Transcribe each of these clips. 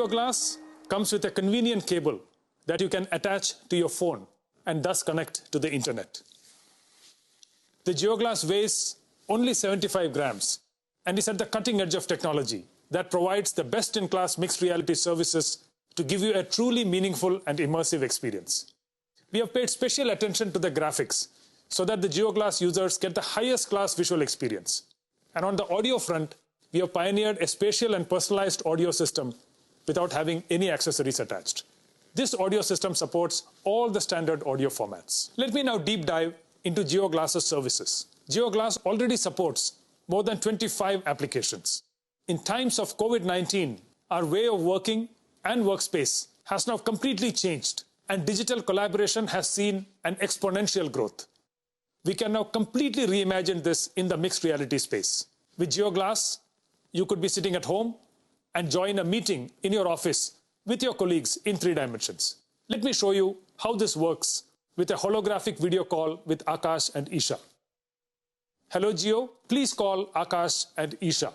GeoGlass comes with a convenient cable that you can attach to your phone and thus connect to the internet. The GeoGlass weighs only 75 grams and is at the cutting edge of technology that provides the best-in-class mixed reality services to give you a truly meaningful and immersive experience. We have paid special attention to the graphics so that the GeoGlass users get the highest class visual experience. And on the audio front, we have pioneered a spatial and personalized audio system without having any accessories attached. This audio system supports all the standard audio formats. Let me now deep dive into GeoGlass's services. GeoGlass already supports more than 25 applications. In times of COVID-19, our way of working and workspace has now completely changed, and digital collaboration has seen an exponential growth. We can now completely reimagine this in the mixed reality space. With GeoGlass, you could be sitting at home and join a meeting in your office with your colleagues in 3 dimensions. Let me show you how this works with a holographic video call with Akash and Isha. Hello, Geo. Please call Akash and Isha.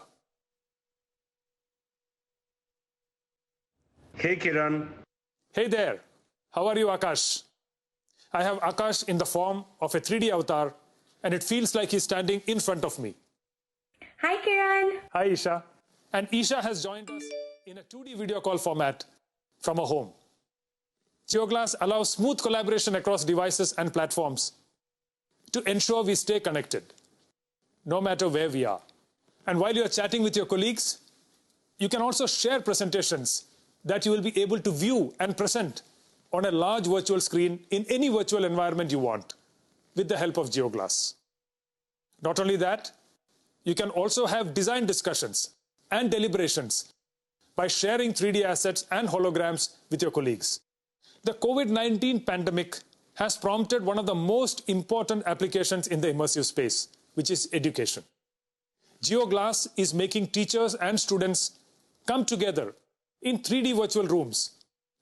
Hey, Kiran. Hey there. How are you, Akash? I have Akash in the form of a 3D avatar, and it feels like he's standing in front of me. Hi, Kiran. Hi, Isha. And Isha has joined us in a 2D video call format from her home. GeoGlass allows smooth collaboration across devices and platforms to ensure we stay connected, no matter where we are. And while you're chatting with your colleagues, you can also share presentations that you will be able to view and present on a large virtual screen in any virtual environment you want with the help of GeoGlass. Not only that, you can also have design discussions and deliberations by sharing 3D assets and holograms with your colleagues. The COVID-19 pandemic has prompted one of the most important applications in the immersive space, which is education. GeoGlass is making teachers and students come together in 3D virtual rooms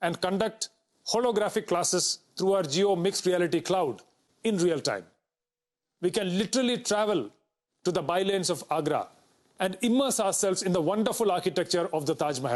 and conduct holographic classes through our Geo Mixed Reality Cloud in real time. We can literally travel to the bylanes of Agra and immerse ourselves in the wonderful architecture of the Taj Mahal.